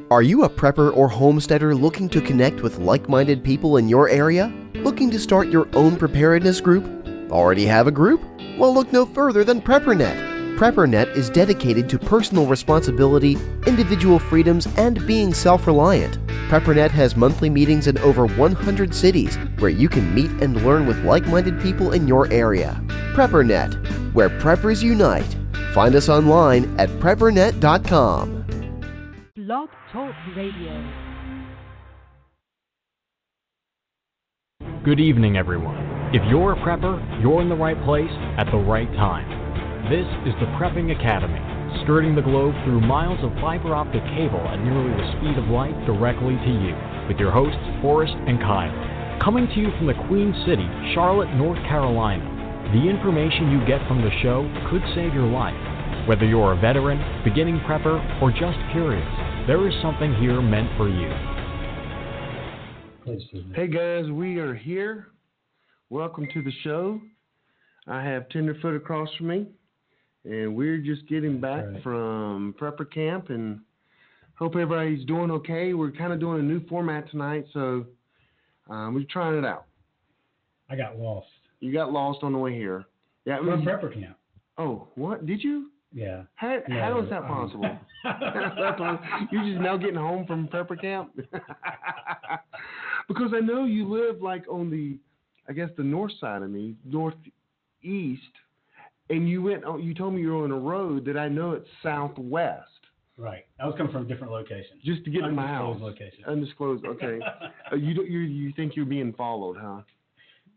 Are you a prepper or homesteader looking to connect with like-minded people in your area? Looking to start your own preparedness group? Already have a group? Well, look no further than PrepperNet. PrepperNet is dedicated to personal responsibility, individual freedoms, and being self-reliant. PrepperNet has monthly meetings in over 100 cities where you can meet and learn with like-minded people in your area. PrepperNet, where preppers unite. Find us online at preppernet.com. Blog Talk Radio. Good evening, everyone. If you're a prepper, you're in the right place at the right time. This is the Prepping Academy, skirting the globe through miles of fiber optic cable at nearly the speed of light directly to you, with your hosts, Forrest and Kyle. Coming to you from the Queen City, Charlotte, North Carolina, the information you get from the show could save your life. Whether you're a veteran, beginning prepper, or just curious, there is something here meant for you. Hey guys, we are here. Welcome to the show. I have Tenderfoot across from me, and we're just getting back from prepper camp, and hope everybody's doing okay. We're kind of doing a new format tonight, so we're trying it out. I got lost. You got lost on the way here. Yeah, from prepper camp. Oh, what? Did you? Yeah. How is that possible? You're just now getting home from prepper camp? Because I know you live like on the, I guess the north side of me, northeast, and you told me you were on a road that I know it's southwest. Right. I was coming from a different location. Just to get to my house. Location. Undisclosed. Okay. You think you're being followed, huh?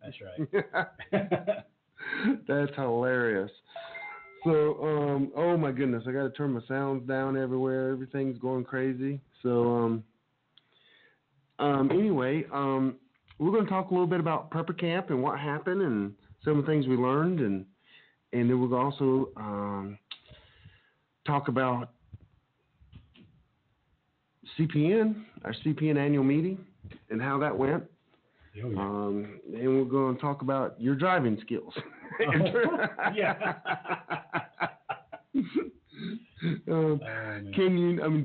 That's right. That's hilarious. So, oh my goodness, I got to turn my sounds down everywhere. Everything's going crazy. So, anyway, we're going to talk a little bit about prepper camp and what happened and some of the things we learned, and then we'll also talk about CPN, our CPN annual meeting, and how that went. Oh, yeah. And we're going to talk about your driving skills. Yeah. Can you? I mean,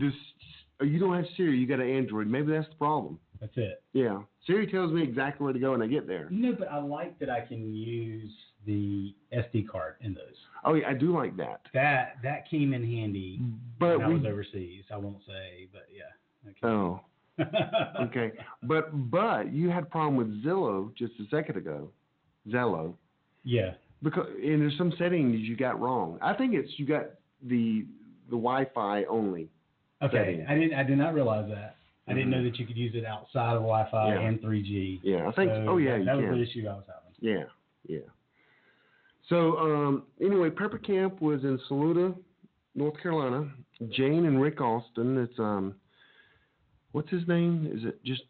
you don't have Siri. You got an Android. Maybe that's the problem. That's it. Yeah. Siri tells me exactly where to go when I get there. No, but I like that I can use the SD card in those. Oh, yeah, I do like that. That came in handy. But when I was overseas. I won't say, but yeah. Okay. Oh. Okay. But you had a problem with Zillow just a second ago. Zello. Yeah. And there's some settings you got wrong. I think you got the Wi-Fi only. Okay. Setting. I did not realize that. I didn't know that you could use it outside of Wi-Fi and 3G. Yeah, I think. So you can. That was the issue I was having. Yeah. So anyway, prepper camp was in Saluda, North Carolina. Jane and Rick Austin. It's what's his name? Is it just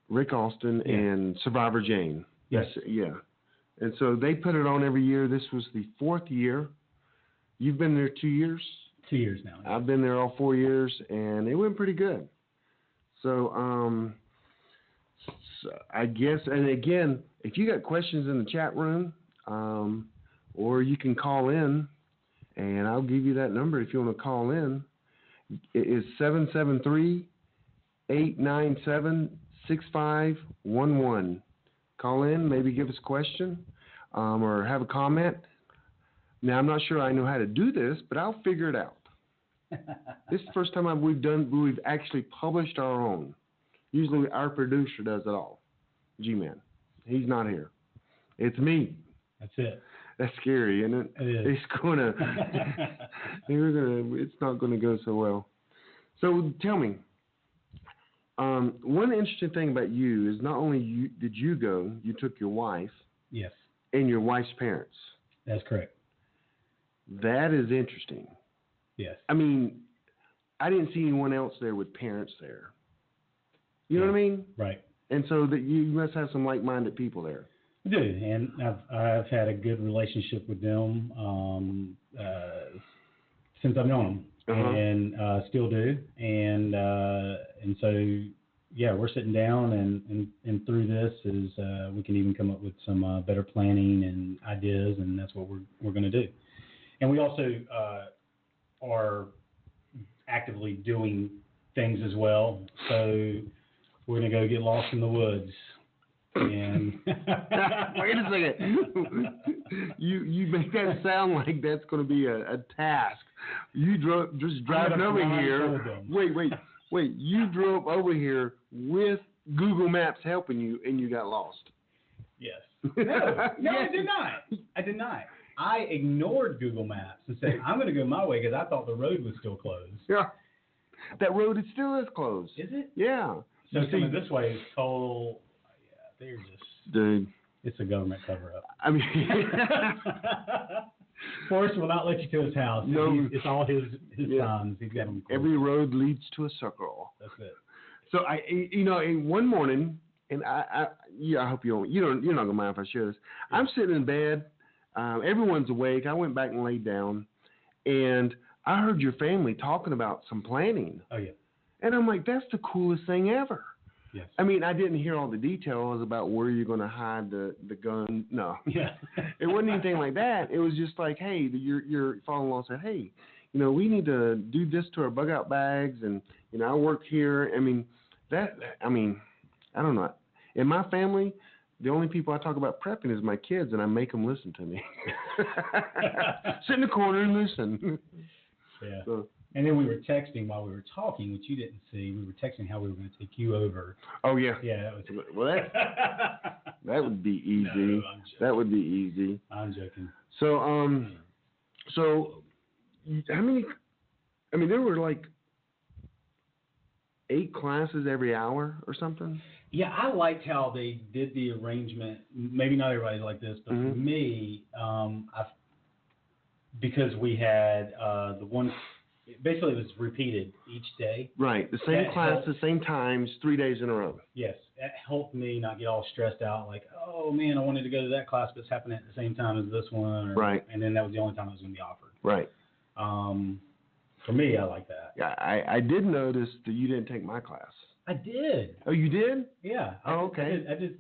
Rick Austin and Survivor Jane? Yes. Yeah. And so they put it on every year. This was the 4th year. You've been there 2 years? 2 years now. Yeah. I've been there all 4 years, and it went pretty good. So, I guess, and again, if you got questions in the chat room, or you can call in, and I'll give you that number if you want to call in. It is 773-897-6511. Call in, maybe give us a question, or have a comment. Now, I'm not sure I know how to do this, but I'll figure it out. This is the first time we've actually published our own. Usually our producer does it all. G-Man. He's not here. It's me. That's it. That's scary, isn't it? It is. It's not gonna go so well. So tell me, one interesting thing about you is not only did you go, you took your wife. Yes. And your wife's parents. That's correct. That is interesting. Yes. I mean, I didn't see anyone else there with parents there. You know what I mean? Right. And so that you must have some like-minded people there. I do, and I've had a good relationship with them since I've known them, and still do. And so yeah, we're sitting down and through this is we can even come up with some better planning and ideas, and that's what we're going to do. And we also are actively doing things as well. So we're gonna go get lost in the woods. And wait a second. You make that sound like that's going to be a task. You just driving over here. Wait. You drove over here with Google Maps helping you, and you got lost. Yes. No, I did not. I ignored Google Maps and said I'm going to go my way because I thought the road was still closed. Yeah. That road still is closed. Is it? Yeah. So coming this way is total. They're just, dude, it's a government cover-up. I mean, Forrest will not let you to his house. No, it's all his sons. He's got them. Every road leads to a circle. That's it. So one morning, and I hope you're not gonna mind if I share this. Yeah. I'm sitting in bed, everyone's awake. I went back and laid down, and I heard your family talking about some planning. Oh yeah. And I'm like, that's the coolest thing ever. Yes. I mean, I didn't hear all the details about where you're going to hide the gun. No. Yeah. It wasn't anything like that. It was just like, hey, your father-in-law said, hey, we need to do this to our bug-out bags, and I work here. I mean, I don't know. In my family, the only people I talk about prepping is my kids, and I make them listen to me. Sit in the corner and listen. Yeah. So, and then we were texting while we were talking, which you didn't see. We were texting how we were going to take you over. Oh, yeah. Yeah. That was... Well, that would be easy. No, that would be easy. I'm joking. So, how many, there were like 8 classes every hour or something? Yeah, I liked how they did the arrangement. Maybe not everybody like this, but for me, because we had the one... Basically, it was repeated each day. Right. The same class, the same times, 3 days in a row. Yes. That helped me not get all stressed out like, oh, man, I wanted to go to that class, but it's happening at the same time as this one. Right. And then that was the only time it was going to be offered. Right. For me, I like that. Yeah, I did notice that you didn't take my class. I did. Oh, you did? Yeah. Oh, okay. I did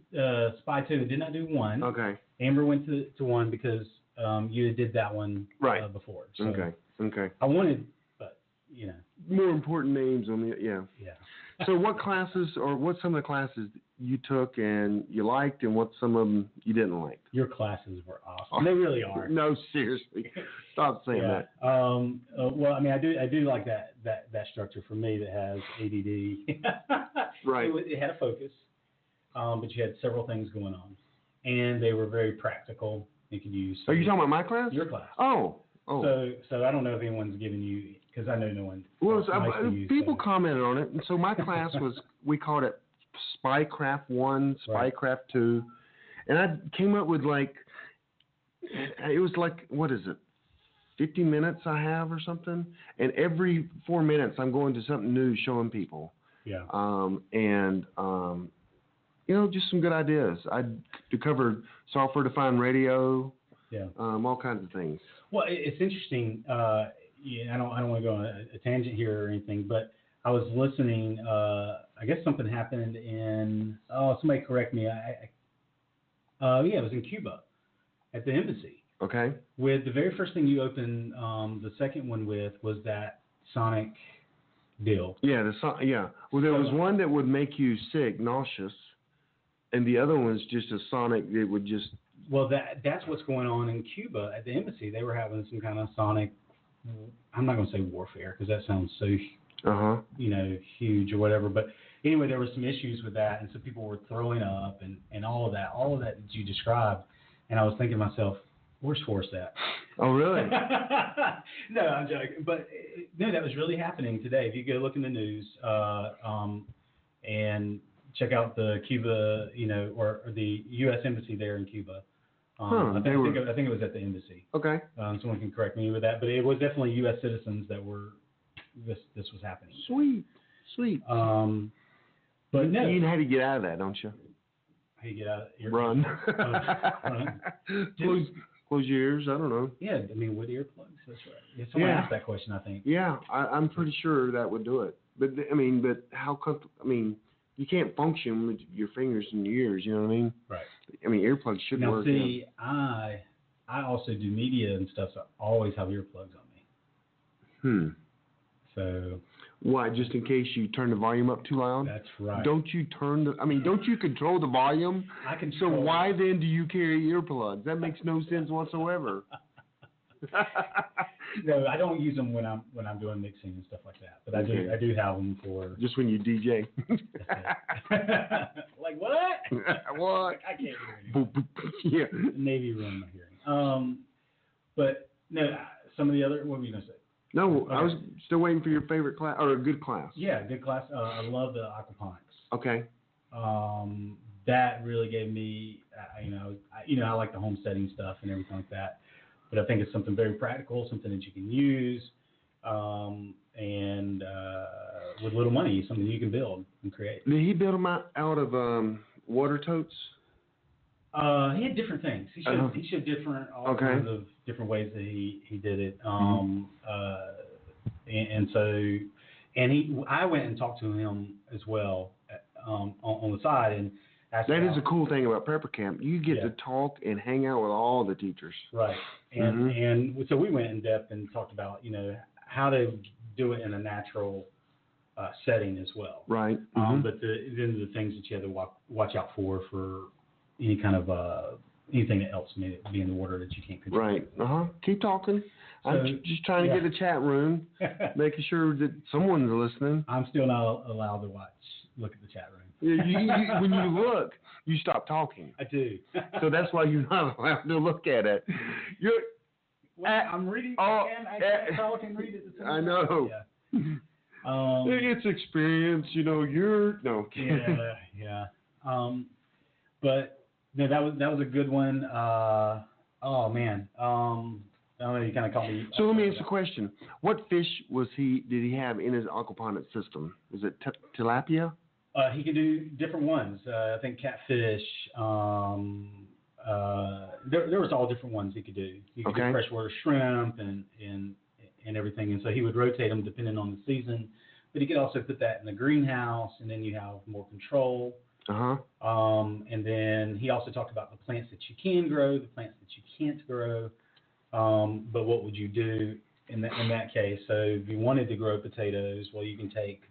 Spy 2. I did not do one. Okay. Amber went to one because you did that one before. So Okay. I wanted... More important names on the Yeah. So what classes or what some of the classes you took and you liked and what some of them you didn't like? Your classes were awesome. They really are. No, seriously. Stop saying that. Well, I do like that structure for me that has ADD. Right. It had a focus, but you had several things going on, and they were very practical. You could use. Are you talking about my class? Your class. Oh. So I don't know if anyone's given you, because I know no one. Well, people commented on it, and so my class was, we called it Spycraft 1, Spycraft 2, and I came up with it was like, what is it, 50 minutes I have or something, and every 4 minutes I'm going to something new showing people. Yeah. Just some good ideas. I covered software-defined radio. Yeah. All kinds of things. Well, it's interesting. I don't want to go on a tangent here or anything, but I was listening. I guess something happened in. Oh, somebody correct me. It was in Cuba, at the embassy. Okay. With the very first thing you opened, the second one with was that sonic deal. Yeah. Well, there was one that would make you sick, nauseous, and the other one's just a sonic that would just. Well, that's what's going on in Cuba at the embassy. They were having some kind of sonic, I'm not going to say warfare because that sounds so, huge or whatever. But anyway, there were some issues with that, and so people were throwing up and all of that you described. And I was thinking to myself, where's Forrest at? Oh, really? No, I'm joking. But no, that was really happening today. If you go look in the news and check out the Cuba, or the U.S. embassy there in Cuba. I think it was at the embassy. Okay. Someone can correct me with that, but it was definitely U.S. citizens that were. This was happening. Sweet. But no. You know how to get out of that, don't you? How you get out? Run. Run. Close your ears. I don't know. Yeah, with earplugs. That's right. Yeah, someone asked that question, I think. Yeah, I'm pretty sure that would do it. But how comfortable? You can't function with your fingers in your ears, you know what I mean? Right. Earplugs should work. Now, see, I also do media and stuff, so I always have earplugs on me. So Why? Just in case you turn the volume up too loud? that's right. Don't you don't you control the volume? I can. So why then do you carry earplugs? That makes no sense whatsoever. No, I don't use them when I'm doing mixing and stuff like that. But Okay. I do have them for. Just when you DJ. Like what? What? I can't hear you. Boop, boop. Yeah. Maybe ruin my hearing. But no, some of the other. What were you gonna say? No, I Okay. was still waiting for your favorite class or a good class. Yeah, good class. I love the aquaponics. Okay. That really gave me, I like the homesteading stuff and everything like that. But I think it's something very practical, something that you can use, and with little money, something you can build and create. Did he build them out of water totes? He had different things. He showed different all Okay. kinds of different ways that he did it. I went and talked to him as well on the side and asked That is about- a cool thing about Prepper Camp. You get Yeah. to talk and hang out with all the teachers. Right. And so we went in depth and talked about, how to do it in a natural setting as well. Right. But then the things that you have to watch out for any kind of anything else may be in the water that you can't control. Right. Keep talking. I'm So, just trying to yeah. get the chat room, making sure that someone's listening. I'm still not allowed to look at the chat room. When you look, you stop talking. I do. So that's why you're not allowed to look at it. I'm reading. Oh, I can't talk and read at the same I time. know. Yeah. It's experience, you're no. Yeah. But no, that was a good one. Oh man. I don't know, you kind of caught me. So let me ask you a question. What fish did he have in his aquaponic system? Was it tilapia? He could do different ones. I think catfish. There was all different ones he could do. He could do freshwater shrimp and everything. And so he would rotate them depending on the season. But he could also put that in the greenhouse, and then you have more control. And then he also talked about the plants that you can grow, the plants that you can't grow. But what would you do in that case? So if you wanted to grow potatoes, well, you can take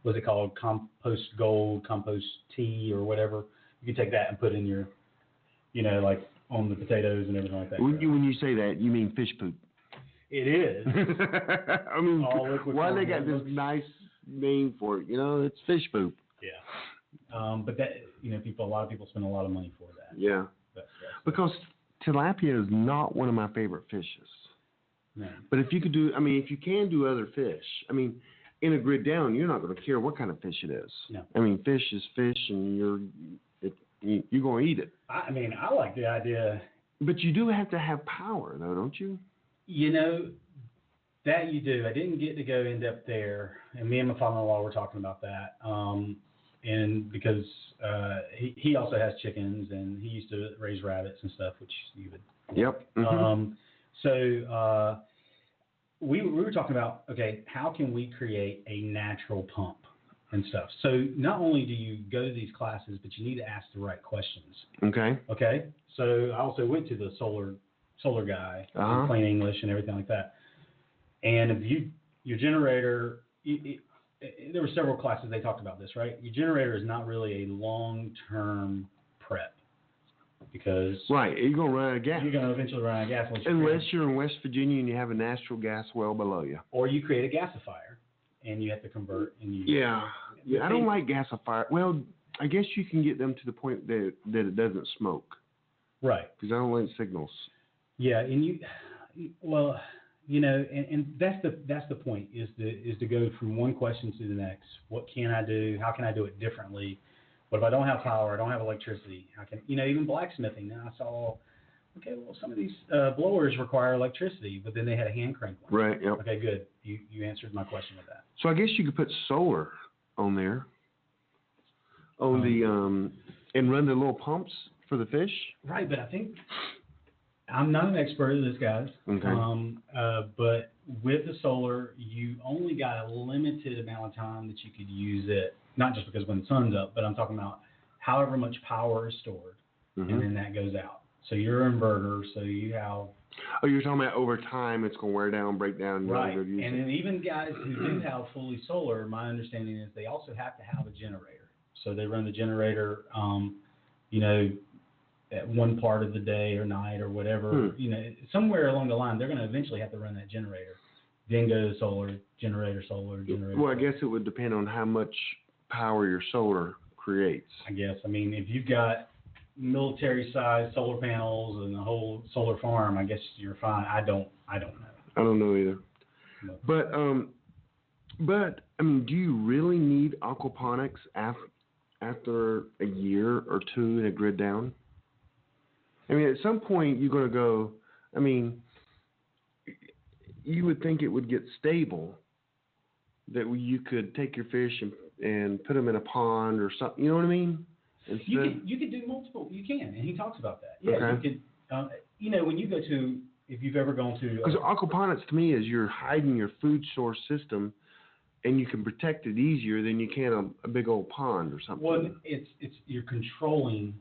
what's it called, compost gold, compost tea, or whatever. You can take that and put in your, like on the potatoes and everything like that. When you say that, you mean fish poop. It is. I mean, All liquid why they form. got this nice name for it? It's fish poop. Yeah. But that, a lot of people spend a lot of money for that. Yeah. Because tilapia is not one of my favorite fishes. No. But if you can do other fish, in a grid down, you're not going to care what kind of fish it is. No. Fish is fish, and you're going to eat it. I like the idea. But you do have to have power, though, don't you? That you do. I didn't get to go in depth there, and me and my father-in-law were talking about that. And because he also has chickens, and he used to raise rabbits and stuff, which you would. Yep. So we were talking about, okay, how can we create a natural pump and stuff? So not only do you go to these classes, but you need to ask the right questions. Okay. Okay. So I also went to the solar guy, in plain English and everything like that. And if your generator, there were several classes they talked about this, right? Your generator is not really a long-term prep because right, you're gonna run out of gas. You're gonna eventually run out of gas unless you're in West Virginia and you have a natural gas well below you, or you create a gasifier and you have to convert and you. Yeah. I don't like gasifier. Well, I guess you can get them to the point that it doesn't smoke. Right. Because I don't like signals. Yeah, and and that's the point is to go from one question to the next. What can I do? How can I do it differently? What if I don't have power? I don't have electricity? How can even blacksmithing? Now I saw, okay, well some of these blowers require electricity, but then they had a hand crank one. Right. Yep. Okay, good. You answered my question with that. So I guess you could put solar on there, on the and run the little pumps for the fish. Right, but I think I'm not an expert at this, guys. Okay. But with the solar, you only got a limited amount of time that you could use it. Not just because when the sun's up, but I'm talking about however much power is stored, and then that goes out. So your inverter, so you have Oh, you're talking about over time it's going to wear down, break down, and Right. you're use And it. then even guys who do have fully solar, my understanding is they also have to have a generator. So they run the generator, at one part of the day or night or whatever. Somewhere along the line, they're going to eventually have to run that generator. Then go to solar, generator. Well, I guess it would depend on how much power your solar creates. I guess. I mean, if you've got military-sized solar panels and a whole solar farm, I guess you're fine. I don't know. I don't know either. No. But I mean, do you really need aquaponics after a year or two in a grid down? I mean, at some point you're going to go. I mean, you would think it would get stable, that you could take your fish and put them in a pond or something. You know what I mean? You could do multiple. You can, and he talks about that. Yeah, okay. You could. When you go to, if you've ever gone to, because aquaponics to me is you're hiding your food source system, and you can protect it easier than you can a big old pond or something. Well, it's you're controlling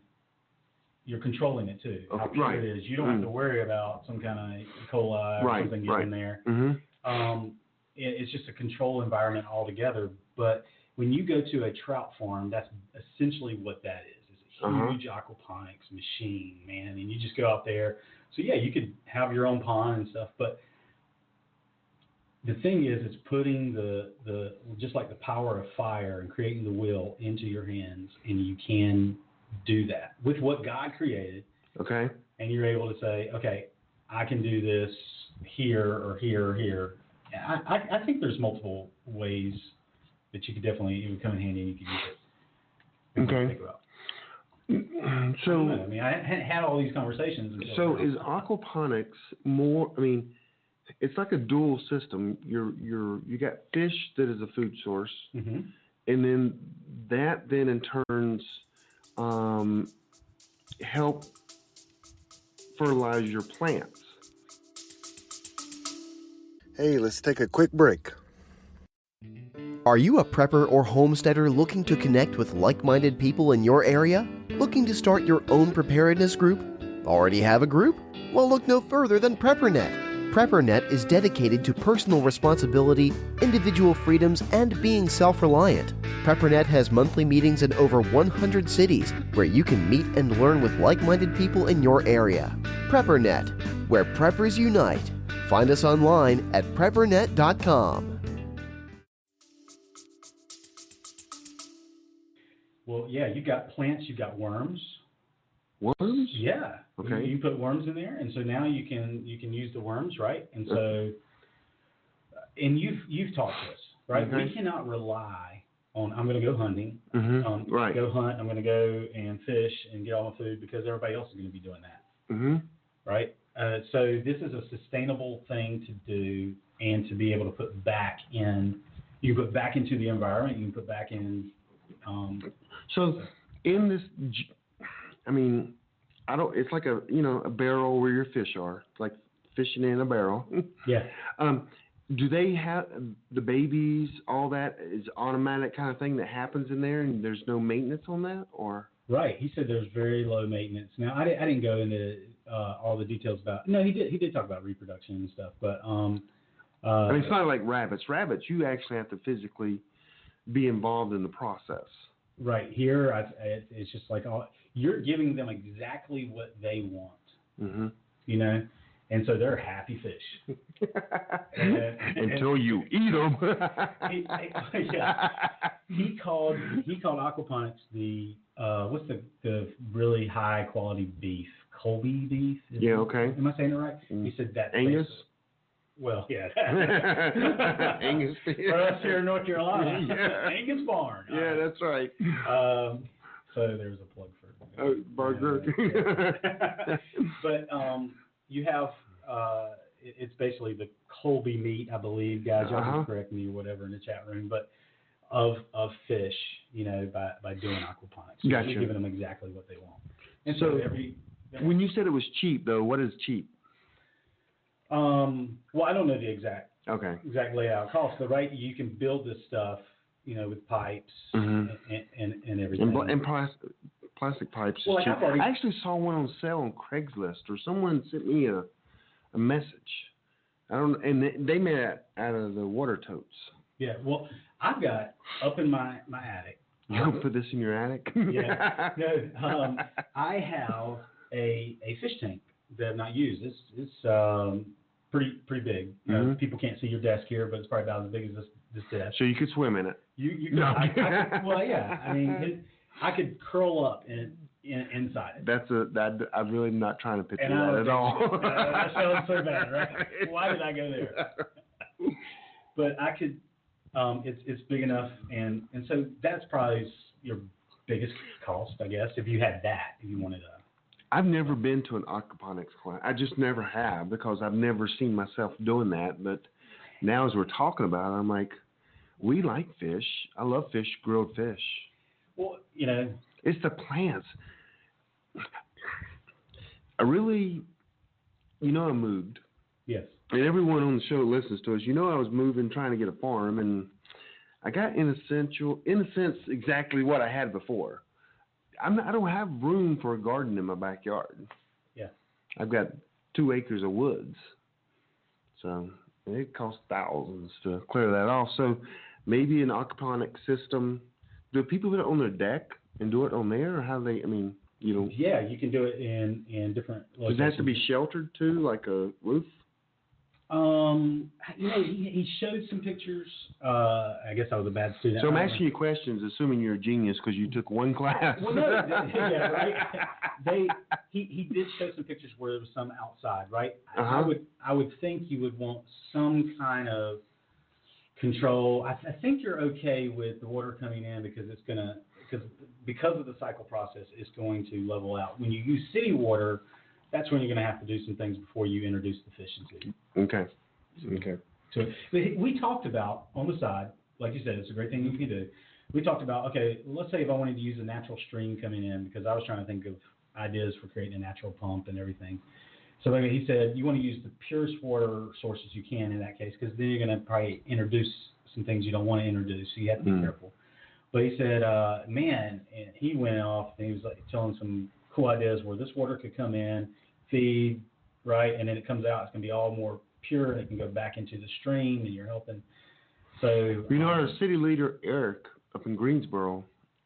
it too. How pure right. it is. You don't have to worry about some kind of E. coli or something getting there. Mm-hmm. It's just a control environment altogether. But when you go to a trout farm, that's essentially what that is. It's a huge aquaponics machine, man. And you just go out there. So yeah, you could have your own pond and stuff, but the thing is, it's putting the just like the power of fire and creating the will into your hands, and you can do that with what God created. Okay. And you're able to say, okay, I can do this here or here or here. I think there's multiple ways that you could definitely, it would come in handy and you could use it. Okay. Think about. So I mean, I hadn't had all these conversations. So is aquaponics more? I mean, it's like a dual system. You got fish that is a food source, mm-hmm. and then that in turns help fertilize your plants. Hey, let's take a quick break. Are you a prepper or homesteader looking to connect with like-minded people in your area? Looking to start your own preparedness group? Already have a group? Well, look no further than PrepperNet. PrepperNet is dedicated to personal responsibility, individual freedoms, and being self-reliant. PrepperNet has monthly meetings in over 100 cities where you can meet and learn with like-minded people in your area. PrepperNet, where preppers unite. Find us online at preppernet.com. Well, yeah, you got plants, you got worms. Worms? Yeah. Okay. You put worms in there, and so now you can use the worms, right? And so, and you've taught this, right? Okay. We cannot rely on I'm going to go hunting, Right. Go hunt. I'm going to go and fish and get all my food because everybody else is going to be doing that, right? So this is a sustainable thing to do and to be able to put back in. You put back into the environment. You can put back in. So in this, I mean, it's like a barrel where your fish are, like fishing in a barrel. Yeah. Do they have the babies? All that is automatic kind of thing that happens in there, and there's no maintenance on that, or? Right. He said there's very low maintenance. Now I didn't go into all the details about. No, he did talk about reproduction and stuff, but I mean, it's not like rabbits. Rabbits, you actually have to physically be involved in the process. Right here, it's just like you're giving them exactly what they want, and so they're happy fish until you eat them. He called aquaponics the what's the really high quality beef, Colby beef? Okay. Am I saying it right? He said that Angus. Well, yeah. Angus. For us here in North Carolina, Angus barn. Yeah, that's right. So there's a plug for burger. But you have it's basically the Colby meat, I believe. Guys, y'all can correct me or whatever in the chat room, but of fish, by doing aquaponics. So gotcha. You're giving them exactly what they want. And so when you said it was cheap, though, what is cheap? Well, I don't know the exact layout cost, but right, you can build this stuff, with pipes and everything. And plastic pipes. Well, I actually saw one on sale on Craigslist, or someone sent me a message. I don't, and they made it out of the water totes. Yeah. Well, I've got up in my attic. You gonna put this in your attic? Yeah. No. I have a fish tank that I've not used. It's pretty big. Mm-hmm. People can't see your desk here, but it's probably about as big as this desk. So you could swim in it. You could, No. I could, well, yeah. I mean, I could curl up inside it. I'm really not trying to picture And that at all. That sounds so bad, right? Why did I go there? But I could. It's big enough, and so that's probably your biggest cost, I guess, if you had that, if you wanted to. I've never been to an aquaponics class. I just never have because I've never seen myself doing that. But now as we're talking about it, I'm like, we like fish. I love fish, grilled fish. Well, you know. It's the plants. I really, I moved. Yes. And everyone on the show that listens to us, I was moving, trying to get a farm, and I got in a sense, exactly what I had before. I don't have room for a garden in my backyard. Yeah. I've got 2 acres of woods. So it costs thousands to clear that off. So maybe an aquaponic system. Do people put it on their deck and do it on there, or how do they, Yeah, you can do it in different locations. Does it have to be sheltered too, like a roof? He showed some pictures. I guess I was a bad student. So I'm asking you questions, assuming you're a genius because you took one class. Well, no, yeah, right. He did show some pictures where there was some outside, right? Uh-huh. I would think you would want some kind of control. I think you're okay with the water coming in because because of the cycle process, it's going to level out. When you use city water, that's when you're going to have to do some things before you introduce the fish into it. Okay. So we talked about, on the side, like you said, it's a great thing you can do. We talked about, okay, let's say if I wanted to use a natural stream coming in, because I was trying to think of ideas for creating a natural pump and everything. So he said you want to use the purest water sources you can in that case, because then you're going to probably introduce some things you don't want to introduce, so you have to be careful. But he said, and he went off and he was like telling some cool ideas where this water could come in, feed, right, and then it comes out. It's going to be all more pure, and it can go back into the stream, and you're helping. So our city leader Eric up in Greensboro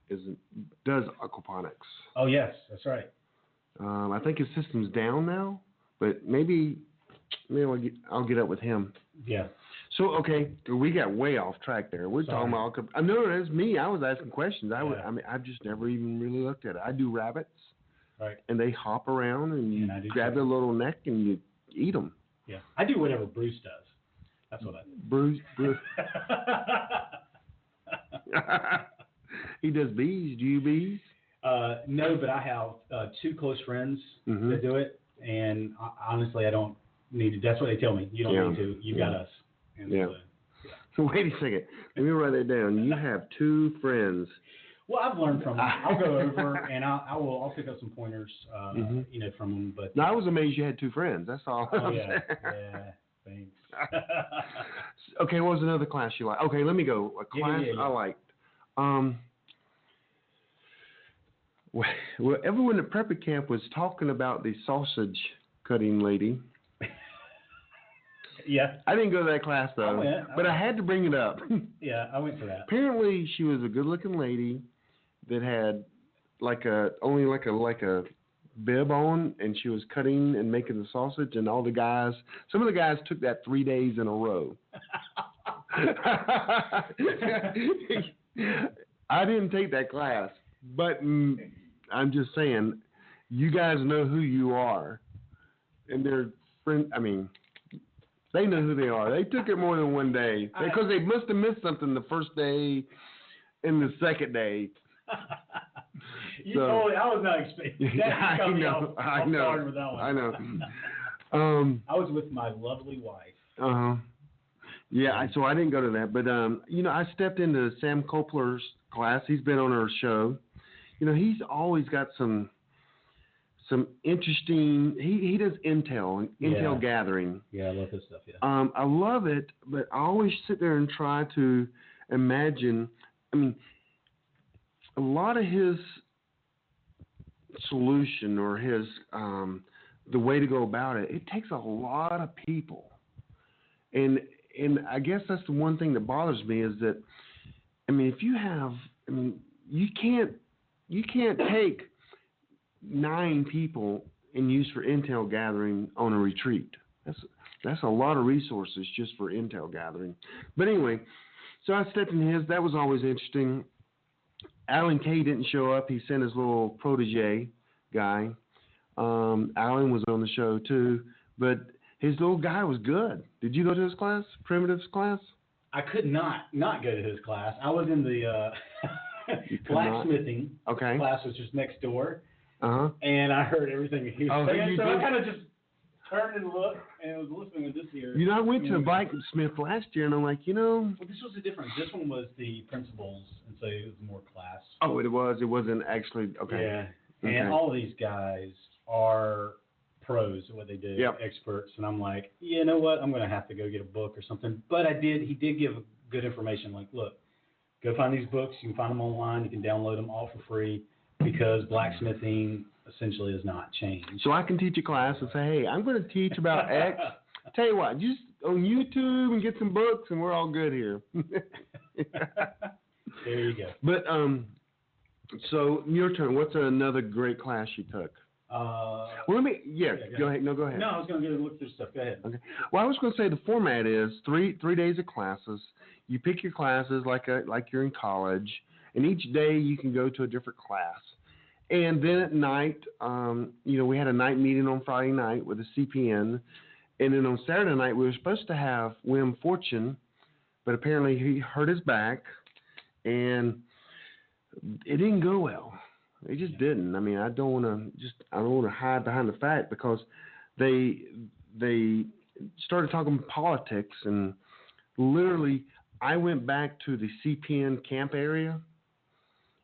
does aquaponics. Oh yes, that's right. I think his system's down now, but maybe I'll get up with him. Yeah. So okay, we got way off track there. We're talking about. I know that's me. I was asking questions. I've just never even really looked at it. I do rabbits. Right. And they hop around, and you grab their little neck and you eat them. Yeah. I do whatever Bruce does. That's what I do. Bruce. He does bees. Do you bees? No, but I have 2 close friends that do it, and honestly, I don't need to. That's what they tell me. You don't need to. You got us. And So wait a second. Let me write that down. You have 2 friends. Well, I've learned from them. I'll go over and I'll pick up some pointers, from them. But no, I was amazed you had 2 friends. That's all. Oh yeah, thanks. Okay, what was another class you liked? Okay, let me go. A class I liked. Well, everyone at Prepper Camp was talking about the sausage cutting lady. Yeah. I didn't go to that class though, but I had to bring it up. Yeah, I went to that. Apparently, she was a good-looking lady that had only a bib on, and she was cutting and making the sausage. And some of the guys took that 3 days in a row. I didn't take that class, but I'm just saying, you guys know who you are, and they're friends. I mean. They know who they are. They took it more than 1 day because they must have missed something the first day and the second day. I was not expecting that. I know. I know. I was with my lovely wife. Yeah, so I didn't go to that, but I stepped into Sam Kopler's class. He's been on our show. He's always got some interesting. He does intel gathering. Yeah, I love his stuff. Yeah. I love it, but I always sit there and try to imagine. I mean, a lot of his solution or his the way to go about it, it takes a lot of people. And I guess that's the one thing that bothers me is that, I mean, if you have, I mean, you can't take 9 people and use for intel gathering on a retreat. That's a lot of resources just for intel gathering. But anyway, so I stepped in his. That was always interesting. Alan Kay didn't show up. He sent his little protege guy. Alan was on the show too, but his little guy was good. Did you go to his class, Primitives class? I could not go to his class. I was in the blacksmithing class, which was next door. And I heard everything he was saying, so I kind of just turned and looked and was listening to this here. You know, I went to a blacksmith last year, and I'm like, well, this was a different. This one was the principals, and so it was more class. Oh, it was. It wasn't actually okay. Yeah, and all of these guys are pros at what they do, experts, and I'm like, you know what? I'm going to have to go get a book or something. But he did give good information. Like, look, go find these books. You can find them online. You can download them all for free because blacksmithing essentially has not changed. So I can teach a class and say, hey, I'm going to teach about X. Tell you what, just on YouTube and get some books, and we're all good here. There you go. But so your turn. What's another great class you took? Well, go ahead. No, go ahead. No, I was going to look through stuff. Go ahead. Okay. Well, I was going to say the format is three days of classes. You pick your classes like you're in college, and each day you can go to a different class. And then at night, we had a night meeting on Friday night with the CPN, and then on Saturday night we were supposed to have Wim Fortune, but apparently he hurt his back, and it didn't go well. It just didn't. I mean, I don't want to hide behind the fact because they started talking politics, and literally I went back to the CPN camp area,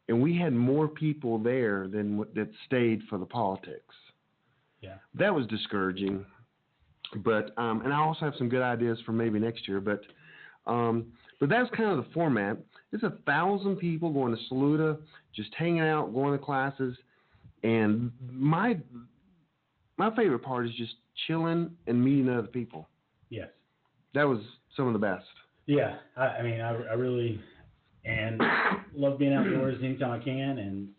and we had more people there than that stayed for the politics. Yeah, that was discouraging. But and I also have some good ideas for maybe next year. But that's kind of the format. It's 1,000 people going to Saluda, just hanging out, going to classes, and my favorite part is just chilling and meeting other people. Yes, that was some of the best. Yeah, I mean, I really love being outdoors anytime I can,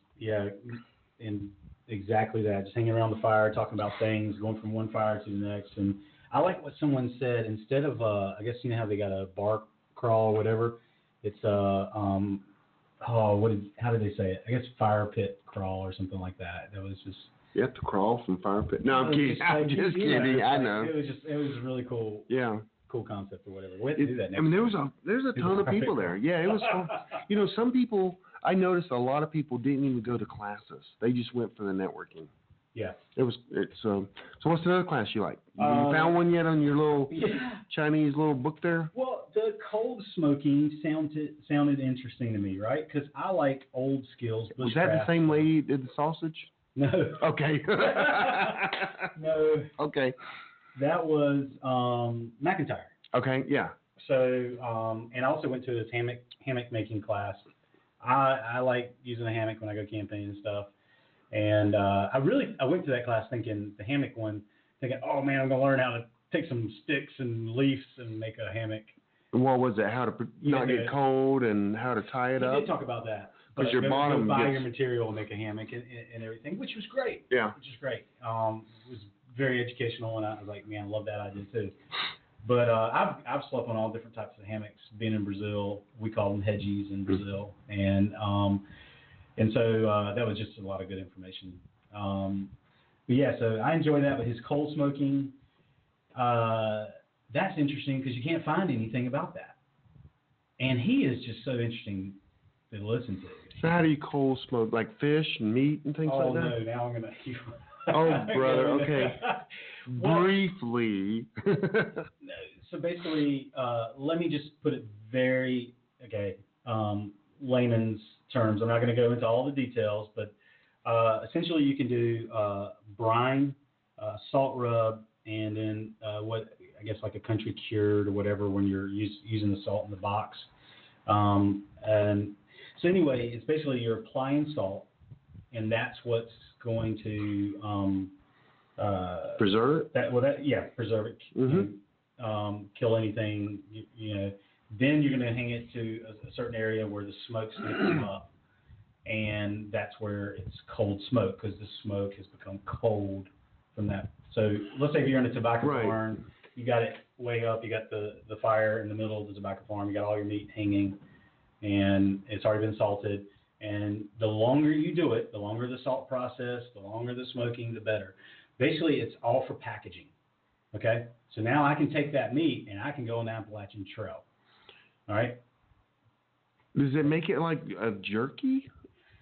and exactly that, just hanging around the fire, talking about things, going from one fire to the next. And I like what someone said. Instead of I guess you know how they got a bar crawl or whatever. It's how did they say it? I guess fire pit crawl or something like that. That was just. You have to crawl from fire pit. No, I'm kidding. I'm just kidding. I know. It was really cool. Yeah. Cool concept or whatever. We have to do that next. I mean, there's a ton of people there. Yeah, it was fun. Some people. I noticed a lot of people didn't even go to classes. They just went for the networking. Yeah. So what's the other class you like? You found one yet on your little Chinese little book there? Well, the cold smoking sounded interesting to me, right? Because I like old skills. Was that the same lady that did the sausage? No. Okay. No. Okay. That was McIntyre. Okay. Yeah. So and I also went to his hammock making class. I like using a hammock when I go camping and stuff. And I went to that class thinking, the hammock one, thinking, oh man, I'm going to learn how to take some sticks and leaves and make a hammock. What was it? How to not get cold and how to tie it up? We did talk about that. Because your bottom buy your material and make a hammock and everything, which was great. Yeah. Which was great. It was very educational, and I was like, man, I love that idea too. But I've slept on all different types of hammocks. Being in Brazil, we call them hedgies in Brazil, and so that was just a lot of good information. But yeah, so I enjoy that. But his coal smoking, that's interesting because you can't find anything about that. And he is just so interesting to listen to. So how do you coal smoke? Like fish and meat and things like that? Oh, no, now I'm going to... Oh, brother, okay. Well, briefly. So basically, let me just put it very, layman's terms. I'm not going to go into all the details, but essentially you can do brine, salt rub, and then like a country cured or whatever when you're using the salt in the box. And so anyway, it's basically you're applying salt, and that's what's going to Preserve it? Preserve it. Mm-hmm. Kill anything, you know. Then you're going to hang it to a certain area where the smoke's going to come up. And that's where it's cold smoke because the smoke has become cold from that. So let's say if you're in a tobacco barn, you got it way up, you got the fire in the middle of the tobacco farm, you got all your meat hanging, and it's already been salted. And the longer you do it, the longer the salt process, the longer the smoking, the better. Basically, it's all for packaging. Okay? So now I can take that meat and I can go on the Appalachian Trail. All right? Does it make it like a jerky?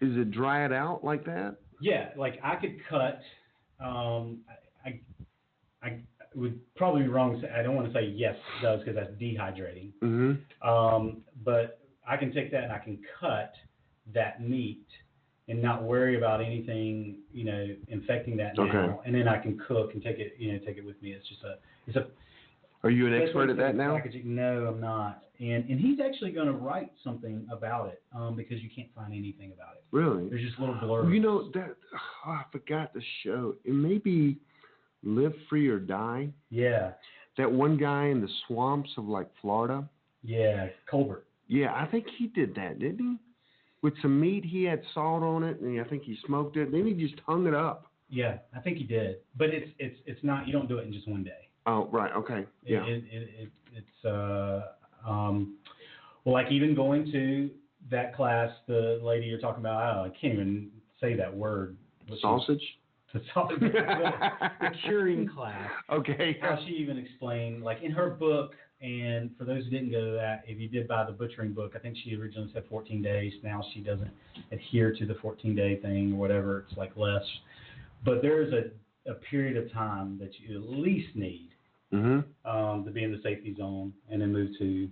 Is it dry it out like that? Yeah, like I could cut. I would probably be wrong to say, I don't want to say yes it does because that's dehydrating. Mm-hmm. But I can take that and I can cut that meat and not worry about anything, you know, infecting that now. Okay. And then I can cook and take it with me. It's a. Are you an expert at that now? Packaging. No, I'm not. And he's actually going to write something about it because you can't find anything about it. Really? There's just little blurbs. You know, I forgot the show. It may be Live Free or Die. Yeah. That one guy in the swamps of like Florida. Yeah, Colbert. Yeah, I think he did that, didn't he? With some meat, he had salt on it, and I think he smoked it. Then he just hung it up. Yeah, I think he did. But it's not. You don't do it in just one day. Oh, right. Okay. Yeah. Well, like even going to that class, the lady you're talking about, I can't even say that word. Sausage? The curing class. Okay. How she even explained, like in her book, and for those who didn't go to that, if you did buy the butchering book, I think she originally said 14 days. Now she doesn't adhere to the 14-day thing or whatever. It's like less. But there is a period of time that you at least need to be in the safety zone and then move to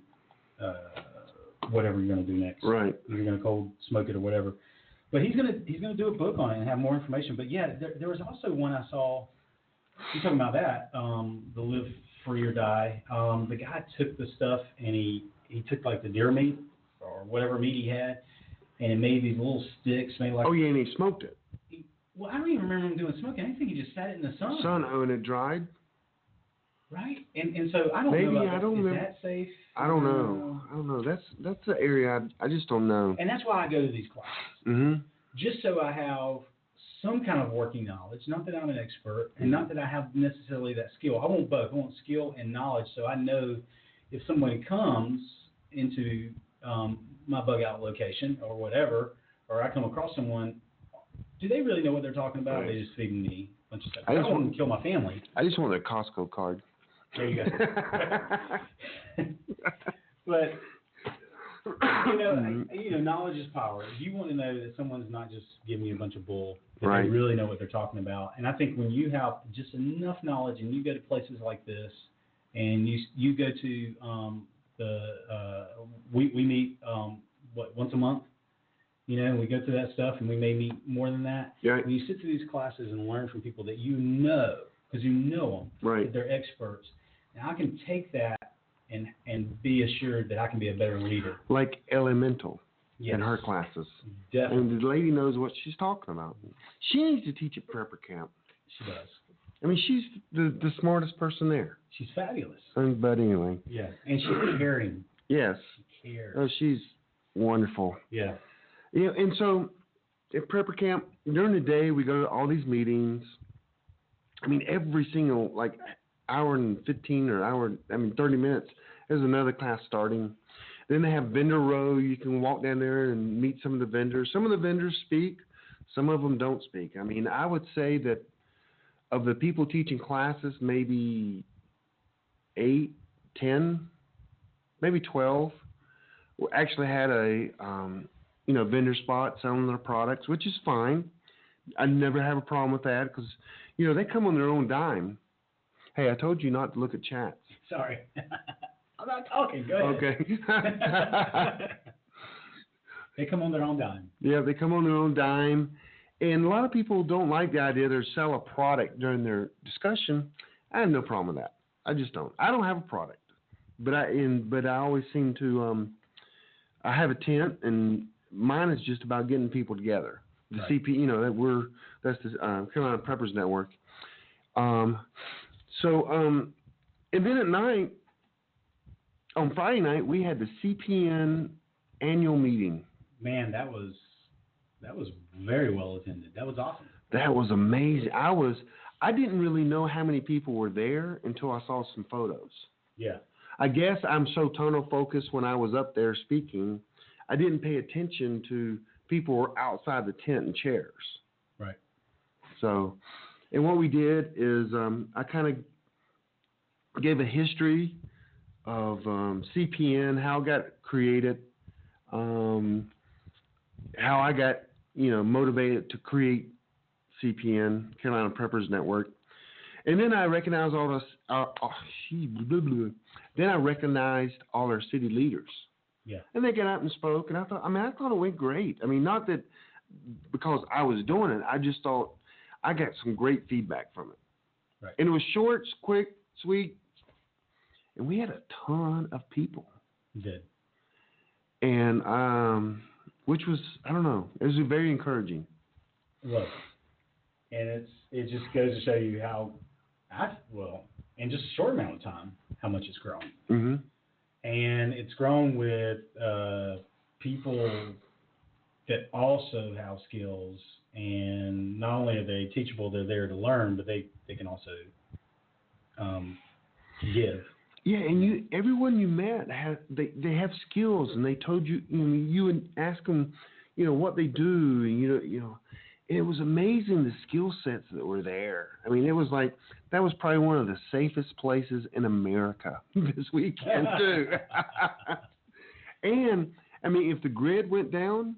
whatever you're going to do next. Right. You're going to cold smoke it or whatever. But he's gonna do a book on it and have more information. But yeah, there was also one I saw. You're talking about that, the Live Free or Die. The guy took the stuff and he took like the deer meat or whatever meat he had, and it made these little sticks made like. Oh yeah, and he smoked it. Well, I don't even remember him doing smoking. I think he just sat it in the sun. And it dried. Right, and so I don't know. Maybe I don't know. Is that safe? I don't know. That's the area I just don't know. And that's why I go to these classes. Mm-hmm. Just so I have some kind of working knowledge. Not that I'm an expert, and not that I have necessarily that skill. I want both. I want skill and knowledge, so I know if someone comes into my bug out location or whatever, or I come across someone, do they really know what they're talking about? Right. Or are they just feeding me a bunch of stuff? I don't want to kill my family. I just want their Costco card. There you go. But knowledge is power. You want to know that someone's not just giving you a bunch of bull. That They really know what they're talking about. And I think when you have just enough knowledge, and you go to places like this, and you go to we meet once a month. We go through that stuff, and we may meet more than that. Yeah. When you sit through these classes and learn from people that you know, because you know them, that they're experts. Now I can take that and be assured that I can be a better leader. Like Elemental in her classes. Definitely. And the lady knows what she's talking about. She needs to teach at prepper camp. She does. I mean, she's the smartest person there. She's fabulous. But anyway. Yeah, and she's caring. Yes. She cares. Oh, she's wonderful. Yeah. And so at prepper camp, during the day, we go to all these meetings. I mean, every single, hour and 15 or 30 minutes, there's another class starting. Then they have vendor row. You can walk down there and meet some of the vendors. Some of the vendors speak. Some of them don't speak. I mean, I would say that of the people teaching classes, maybe 8, 10, maybe 12 actually had a, vendor spot selling their products, which is fine. I never have a problem with that because, they come on their own dime. Hey, I told you not to look at chats. Sorry. I'm not talking. Go ahead. Okay. They come on their own dime. Yeah, they come on their own dime. And a lot of people don't like the idea they sell a product during their discussion. I have no problem with that. I just don't. I don't have a product. But I always seem to I have a tent, and mine is just about getting people together. The CP, that's the Carolina Preppers Network. And then at night, on Friday night, we had the CPN annual meeting. Man, that was very well attended. That was awesome. That was amazing. I didn't really know how many people were there until I saw some photos. Yeah. I guess I'm so tunnel focused when I was up there speaking, I didn't pay attention to people who were outside the tent and chairs. Right. So, and what we did is I kind of gave a history of CPN, how it got created, how I got motivated to create CPN, Carolina Preppers Network, and then I recognized Then I recognized all our city leaders. Yeah. And they got out and spoke, and I thought it went great. I mean, not that because I was doing it, I just thought I got some great feedback from it. Right. And it was short, quick, sweet, and we had a ton of people. You did. And which was, I don't know, it was very encouraging. It was. And it just goes to show you how, in just a short amount of time, how much it's grown. Mm-hmm. And it's grown with people that also have skills, and not only are they teachable, they're there to learn, but they can also give. Yeah, and everyone you met they have skills, and they told you you would ask them, what they do, and and it was amazing the skill sets that were there. I mean, it was like that was probably one of the safest places in America this weekend too. And I mean, if the grid went down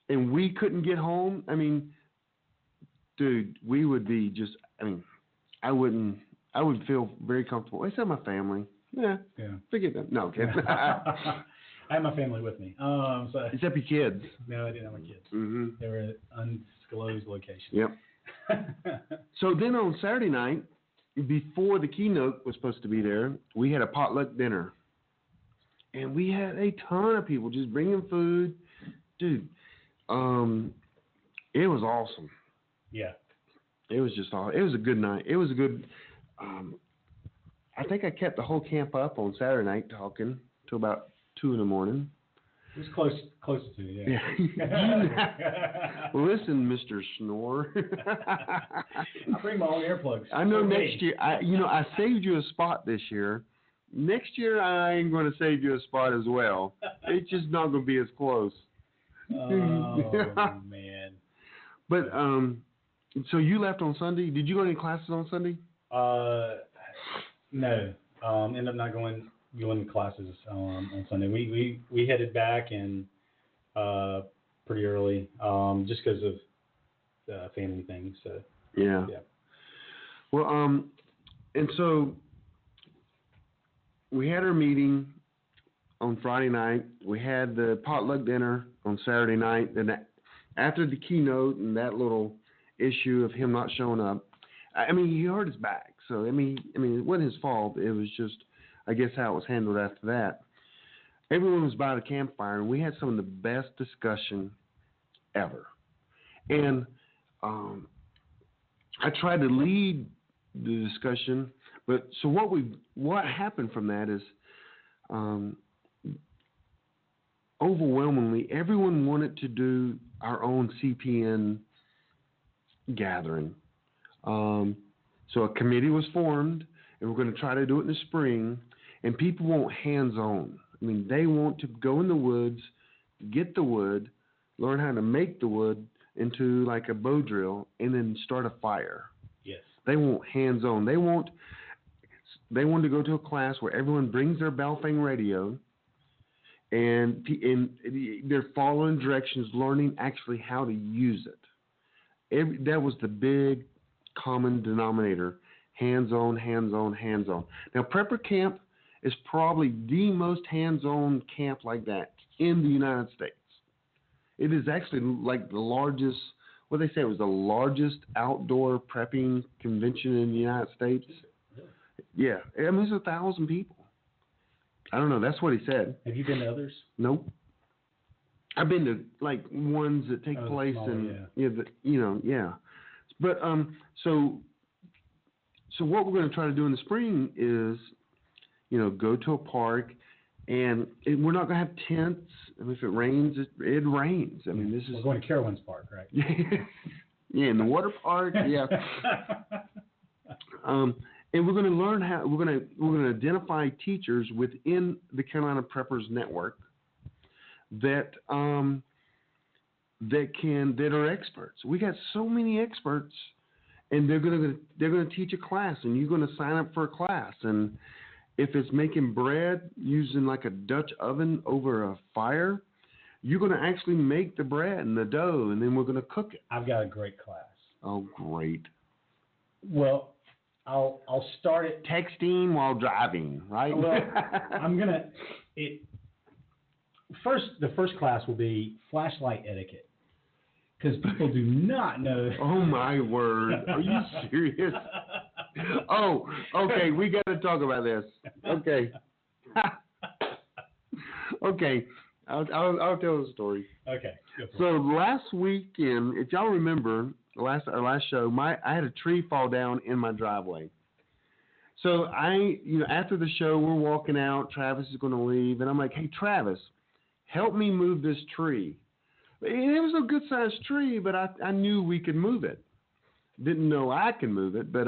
and we couldn't get home, I mean, dude, we would be just. I mean, I would feel very comfortable. Except my family. Yeah. Forget that. No, okay. I had my family with me. So except your kids. No, I didn't have my kids. Mm-hmm. They were at undisclosed locations. Yep. So then on Saturday night, before the keynote was supposed to be there, we had a potluck dinner. And we had a ton of people just bringing food. Dude, it was awesome. Yeah. It was just awesome. It was a good night. It was a good, I think I kept the whole camp up on Saturday night talking till about 2 a.m. It was close to, yeah. Listen, Mr. Snore. I bring my own earplugs. I know next year, I saved you a spot this year. Next year, I ain't going to save you a spot as well. It's just not going to be as close. Oh, man. But, so you left on Sunday. Did you go to any classes on Sunday? No. Ended up not going to classes on Sunday. We headed back and pretty early, just because of family things. So yeah. Well, and so we had our meeting on Friday night. We had the potluck dinner on Saturday night. And after the keynote and that little issue of him not showing up, I mean, he hurt his back. So I mean, it wasn't his fault. It was just, I guess, how it was handled after that. Everyone was by the campfire, and we had some of the best discussion ever. And I tried to lead the discussion, but so what happened from that is, overwhelmingly, everyone wanted to do our own CPN gathering. So a committee was formed, and we're going to try to do it in the spring. And people want hands-on. I mean, they want to go in the woods, get the wood, learn how to make the wood into like a bow drill, and then start a fire. Yes. They want hands-on. They want to go to a class where everyone brings their Baofeng radio, and they're following directions, learning actually how to use it. That was the big common denominator. Hands-on, hands-on, hands-on. Now, Prepper Camp is probably the most hands-on camp like that in the United States. It is actually like the largest, what they say, it was the largest outdoor prepping convention in the United States. Yeah, I mean, it's 1,000 people. I don't know, that's what he said. Have you been to others? Nope. I've been to like ones that take place smaller, in, yeah. But so So what we're going to try to do in the spring is, go to a park, and we're not going to have tents. I mean, if it rains, it rains. I mean, We're going to Carowinds Park, right? Yeah, in the water park. Yeah. And we're going to learn how. We're going to identify teachers within the Carolina Preppers Network that are experts. We got so many experts, and they're going to teach a class, and you're going to sign up for a class. And if it's making bread using like a Dutch oven over a fire, you're going to actually make the bread and the dough, and then we're going to cook it. I've got a great class. Oh, great. Well, I'll start it. Texting while driving, right? Well, the first class will be flashlight etiquette, because people do not know. Oh, my word. Are you serious? Oh, okay. We got to talk about this. Okay. Okay. I'll tell the story. Okay. So last weekend, if y'all remember, our last show, I had a tree fall down in my driveway. So after the show, we're walking out. Travis is going to leave, and I'm like, "Hey, Travis, help me move this tree." And it was a good-sized tree, but I knew we could move it. Didn't know I could move it, but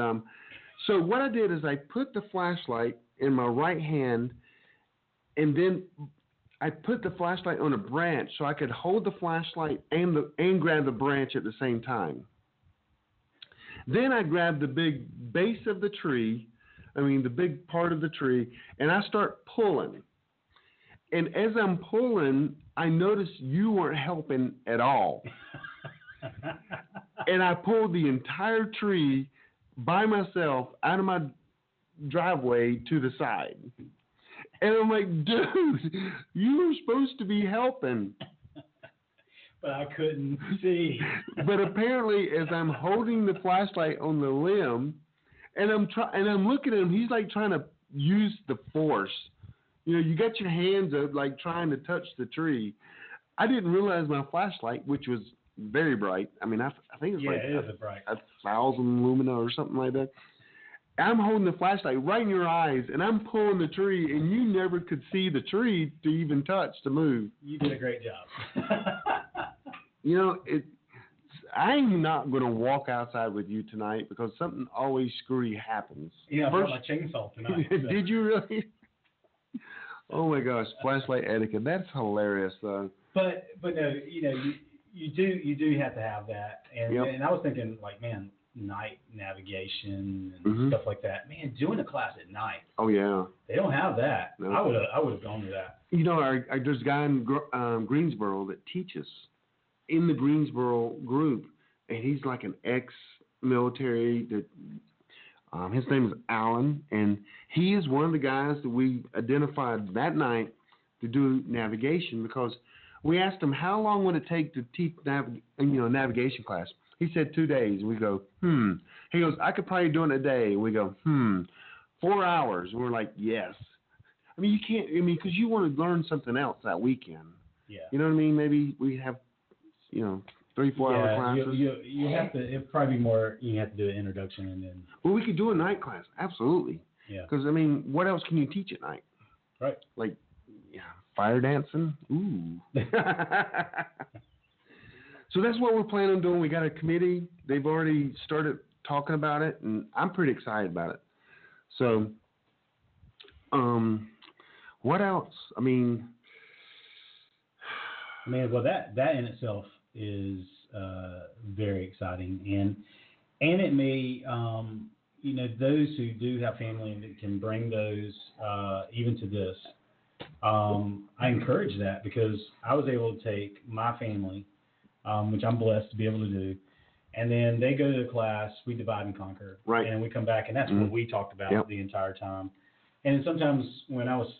so what I did is I put the flashlight in my right hand, and then I put the flashlight on a branch so I could hold the flashlight and grab the branch at the same time. Then I grabbed the big base of the tree, the big part of the tree, and I start pulling. And as I'm pulling, I noticed you weren't helping at all. And I pulled the entire tree by myself out of my driveway to the side. And I'm like, dude, you were supposed to be helping. But I couldn't see. But apparently, as I'm holding the flashlight on the limb, and I'm looking at him, he's like trying to use the force. You got your hands up, like trying to touch the tree. I didn't realize my flashlight, which was very bright. I think it's it is bright. 1,000 lumina or something like that. I'm holding the flashlight right in your eyes, and I'm pulling the tree, and you never could see the tree to even touch, to move. You did a great job. I'm not going to walk outside with you tonight because something always screwy happens. Yeah, I brought my chainsaw tonight. So. Did you really? Oh my gosh, flashlight etiquette. That's hilarious, though. But no, you do have to have that, and I was thinking, like, man, night navigation and stuff like that. Man, doing a class at night. Oh yeah. They don't have that. No. I would have gone to that. There's a guy in Greensboro that teaches in the Greensboro group, and he's like an ex-military. His name is Alan, and he is one of the guys that we identified that night to do navigation, because we asked him how long would it take to teach navigation class. He said 2 days. We go, He goes, I could probably do it in a day. We go, 4 hours. And we're like, yes. You can't, because you want to learn something else that weekend. Yeah. You know what I mean? Maybe we have, 3-4 hour classes. You have to, it'd probably be more, you have to do an introduction and then. Well, we could do a night class. Absolutely. Yeah. Because, what else can you teach at night? Right. Like, fire dancing? Ooh. So that's what we're planning on doing. We got a committee. They've already started talking about it, and I'm pretty excited about it. So, what else? Well, that in itself is very exciting, and it may, those who do have family and can bring those even to this. I encourage that, because I was able to take my family, which I'm blessed to be able to do, and then they go to the class, we divide and conquer, right, and we come back, and that's what we talked about the entire time. And sometimes when I was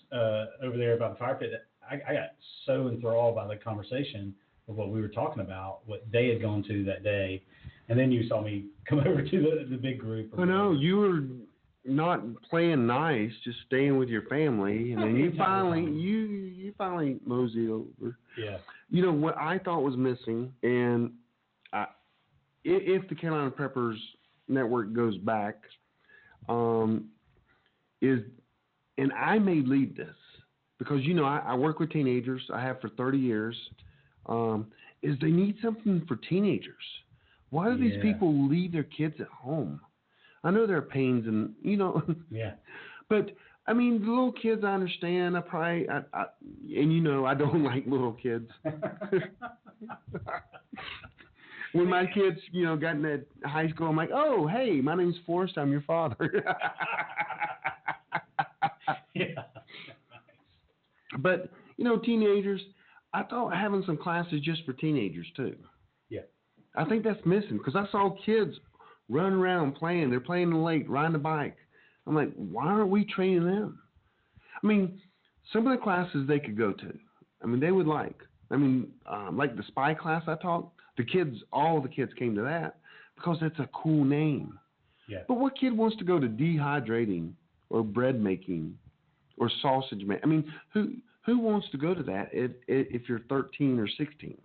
over there about the fire pit, I got so enthralled by the conversation of what we were talking about, what they had gone to that day, and then you saw me come over to the big group. Oh no, you were not playing nice, just staying with your family, and then you finally moseyed over. Yeah. What I thought was missing, and if the Carolina Preppers Network goes back, is, and I may lead this because, you know, I work with teenagers. I have for 30 years. Is they need something for teenagers. Why do these people leave their kids at home? I know there are pains and, you know. Yeah. But, I mean, the little kids, I understand. And you know, I don't like little kids. When my kids, you know, got into high school, I'm like, oh, hey, my name's Forrest. I'm your father. Yeah. But, you know, teenagers, I thought having some classes just for teenagers, too. Yeah. I think that's missing because I saw kids run around playing. They're playing in the lake, riding a bike. I'm like, why aren't we training them? I mean, some of the classes they could go to, I mean, they would like. I mean, like the spy class I taught, all the kids came to that because it's a cool name. Yeah. But what kid wants to go to dehydrating or bread making or sausage making? I mean, who wants to go to that if you're 13 or 16?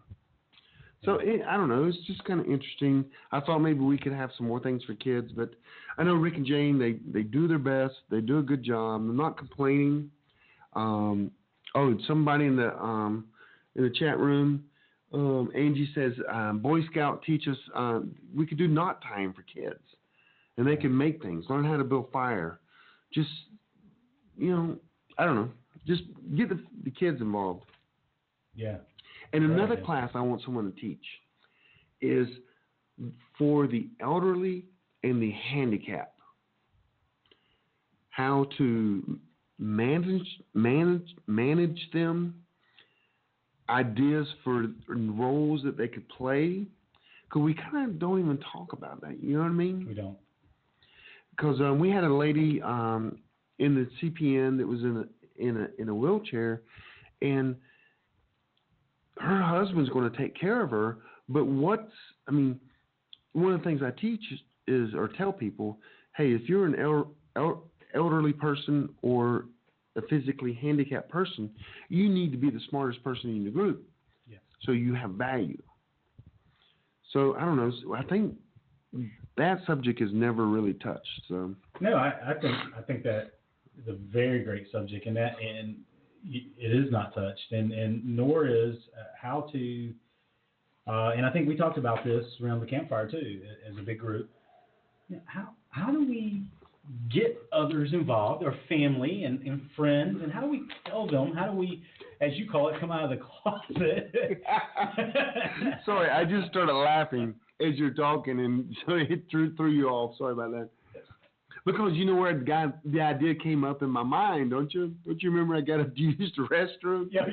So, I don't know. It's just kind of interesting. I thought maybe we could have some more things for kids, but I know Rick and Jane, they do their best. They do a good job. They're not complaining. Somebody in the chat room, Angie says, Boy Scout teach us we could do knot tying for kids, and they can make things, learn how to build fire. Just, you know, I don't know. Just get the kids involved. Yeah. And another class I want someone to teach is for the elderly and the handicapped. How to manage them, ideas for roles that they could play. Because we kind of don't even talk about that. You know what I mean? We don't. Because we had a lady in the CPN that was in a wheelchair, and her husband's going to take care of her. But one of the things I teach is or tell people, hey, if you're an elderly person or a physically handicapped person, you need to be the smartest person in the group. Yes. So you have value. So I don't know. I think that subject is never really touched. So no, I think that is a very great subject, and it is not touched, and nor is how to. And I think we talked about this around the campfire too, as a big group. You know, how do we get others involved, or family and friends, and how do we tell them? How do we, as you call it, come out of the closet? Sorry, I just started laughing as you're talking, and so it threw you off. Sorry about that. Because you know where the idea came up in my mind, don't you? Don't you remember I got up to use the restroom? Yeah.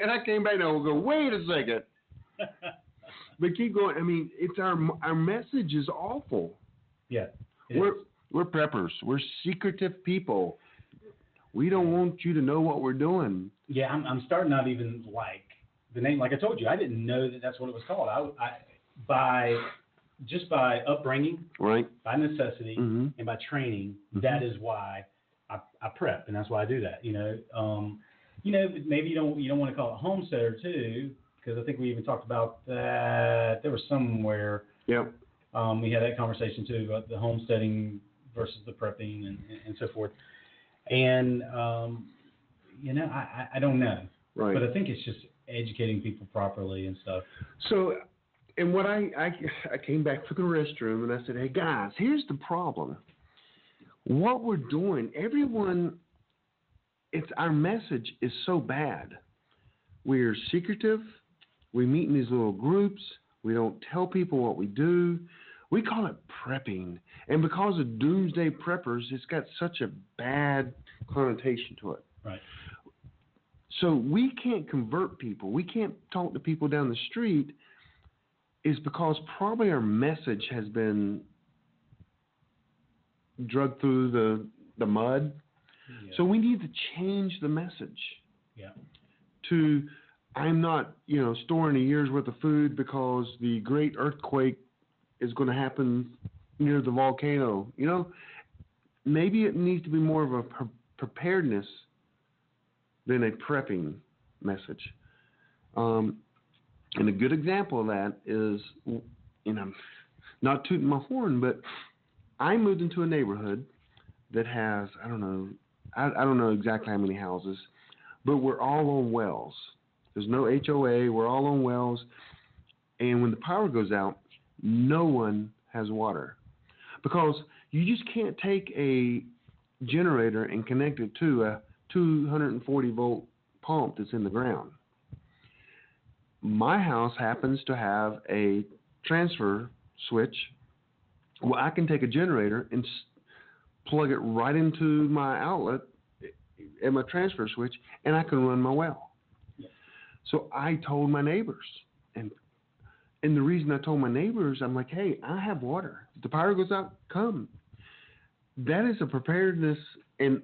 And I came back and I will go, wait a second. But keep going. I mean, it's our message is awful. Yeah. We're preppers. We're secretive people. We don't want you to know what we're doing. Yeah, I'm starting not even like the name. Like I told you, I didn't know that's what it was called. By upbringing, right, by necessity, and by training, that is why I prep, and that's why I do that. Maybe you don't want to call it homesteader too, because I think we even talked about that. There was somewhere. Yep. We had that conversation too about the homesteading versus the prepping and so forth. And I don't know, right? But I think it's just educating people properly and stuff. So. And what I came back to the restroom and I said, hey, guys, here's the problem. What we're doing, our message is so bad. We're secretive. We meet in these little groups. We don't tell people what we do. We call it prepping. And because of doomsday preppers, it's got such a bad connotation to it. Right. So we can't convert people. We can't talk to people down the street. Is because probably our message has been drugged through the mud. Yeah. So we need to change the message. Yeah. To I'm not, storing a year's worth of food because the great earthquake is going to happen near the volcano. Maybe it needs to be more of a preparedness than a prepping message. And a good example of that is, I'm not tooting my horn, but I moved into a neighborhood that has, I don't know exactly how many houses, but we're all on wells. There's no HOA. We're all on wells. And when the power goes out, no one has water, because you just can't take a generator and connect it to a 240 volt pump that's in the ground. My house happens to have a transfer switch. Well, I can take a generator and plug it right into my outlet and my transfer switch, and I can run my well. Yeah. So I told my neighbors, and the reason I told my neighbors, I'm like, hey, I have water. If the power goes out, come. That is a preparedness and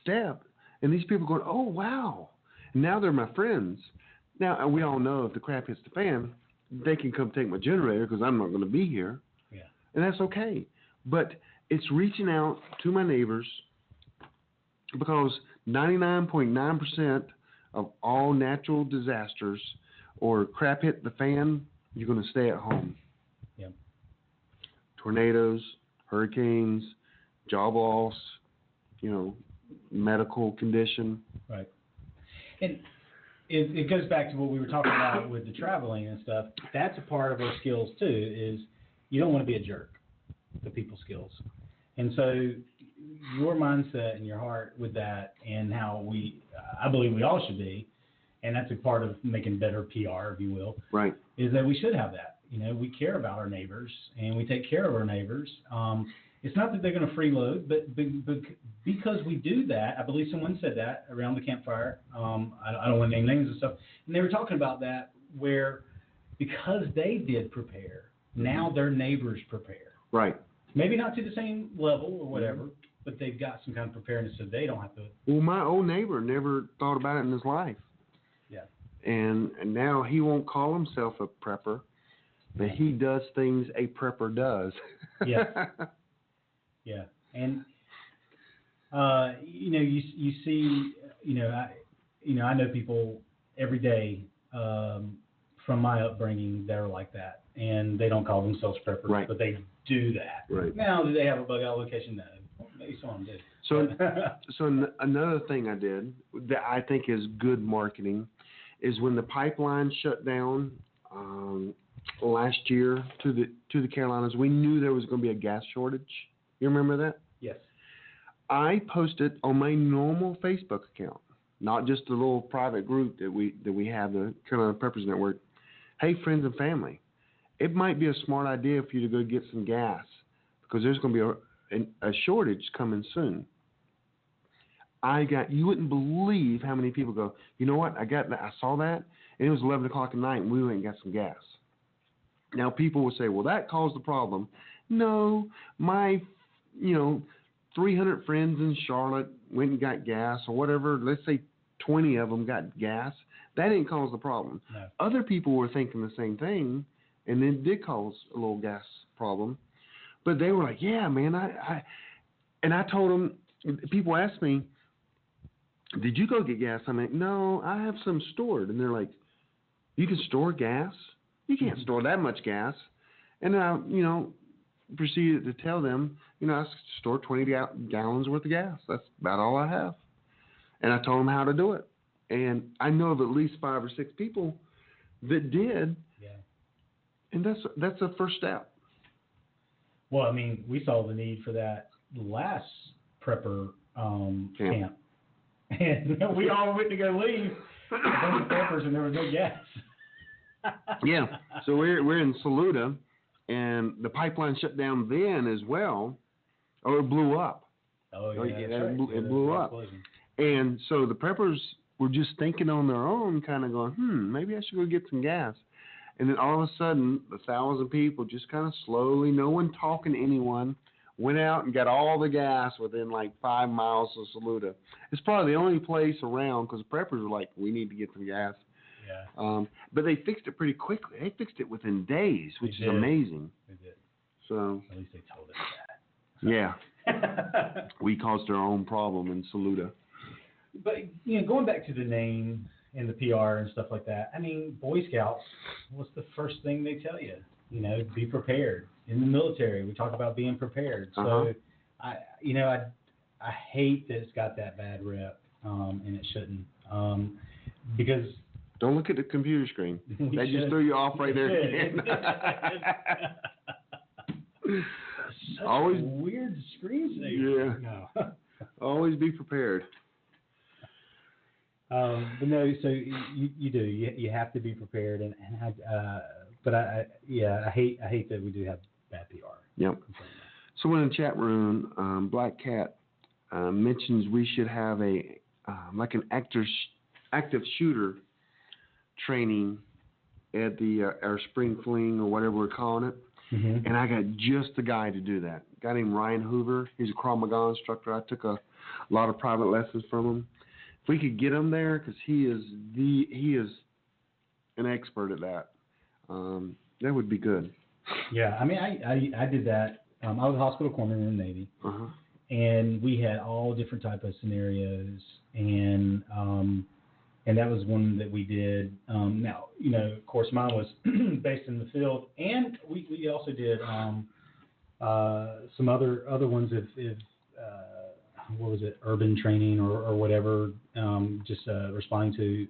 step. And these people going, oh, wow. Now they're my friends. Now, we all know if the crap hits the fan, they can come take my generator because I'm not going to be here. Yeah. And that's okay. But it's reaching out to my neighbors, because 99.9% of all natural disasters or crap hit the fan, you're going to stay at home. Yep. Tornadoes, hurricanes, job loss, medical condition. Right. And it goes back to what we were talking about with the traveling and stuff. That's a part of our skills too, is you don't want to be a jerk, the people skills. And so your mindset and your heart with that, and how I believe we all should be, and that's a part of making better PR, if you will, right, is that we should have that. We care about our neighbors, and we take care of our neighbors. It's not that they're going to freeload, but because we do that, I believe someone said that around the campfire. I don't want to name names and stuff. And they were talking about that, where because they did prepare, now their neighbors prepare. Right. Maybe not to the same level or whatever, but they've got some kind of preparedness so they don't have to. Well, my old neighbor never thought about it in his life. Yeah. And now he won't call himself a prepper, but he does things a prepper does. Yeah. Yeah. And, you see, I know people every day from my upbringing that are like that, and they don't call themselves preppers, right, but they do that. Right. Now, do they have a bug out location? No. Well, maybe some of them did. So another thing I did that I think is good marketing is when the pipeline shut down last year to the Carolinas, we knew there was going to be a gas shortage. You remember that? Yes. I posted on my normal Facebook account, not just the little private group that we have, the Carolina Preppers Network. Hey, friends and family, it might be a smart idea for you to go get some gas, because there's going to be a shortage coming soon. You wouldn't believe how many people go, you know what, I saw that, and it was 11 o'clock at night, and we went and got some gas. Now, people will say, well, that caused the problem. No, my 300 friends in Charlotte went and got gas, or whatever. Let's say 20 of them got gas. That didn't cause the problem. No. Other people were thinking the same thing, and it did cause a little gas problem. But they were like, yeah, man, I told them, people asked me, did you go get gas? I'm like, no, I have some stored. And they're like, you can store gas? You can't store that much gas. And I, proceeded to tell them, I store 20 gallons worth of gas. That's about all I have. And I told them how to do it. And I know of at least 5 or 6 people that did. Yeah. And that's the first step. Well, I mean, we saw the need for that last prepper camp. And we all went to go leave a bunch of preppers, and there was no gas. Yeah. So we're in Saluda, and the pipeline shut down then as well, or it blew up. Oh, yeah. It blew up. Explosion. And so the preppers were just thinking on their own, kind of going, maybe I should go get some gas. And then all of a sudden, 1,000 people just kind of slowly, no one talking to anyone, went out and got all the gas within like 5 miles of Saluda. It's probably the only place around, because the preppers were like, we need to get some gas. Yeah. But they fixed it pretty quickly. They fixed it within days, which is amazing. They did. So at least they told us that. Yeah. We caused our own problem in Saluda. But, going back to the name and the PR and stuff like that, I mean, Boy Scouts, what's the first thing they tell you? be prepared. In the military, we talk about being prepared. So, I hate that it's got that bad rep, and it shouldn't, because. Don't look at the computer screen. That just threw you off right there. Always a weird screensaver. Yeah. No. Always be prepared. But no, so you do. You have to be prepared, I hate that we do have bad PR. Yep. Someone in the chat room, Black Cat, mentions we should have a like an active shooter training at the our spring fling or whatever we're calling it. Mm-hmm. And I got just the guy to do that. A guy named Ryan Hoover. He's a Krav Maga instructor. I took a lot of private lessons from him. If we could get him there, because he is an expert at that, that would be good. Yeah, I mean, I did that. I was a hospital corpsman in the Navy, and we had all different type of scenarios, and that was one that we did. Now, of course, mine was based in the field, and we also did some other ones if what was it, urban training or whatever, just responding to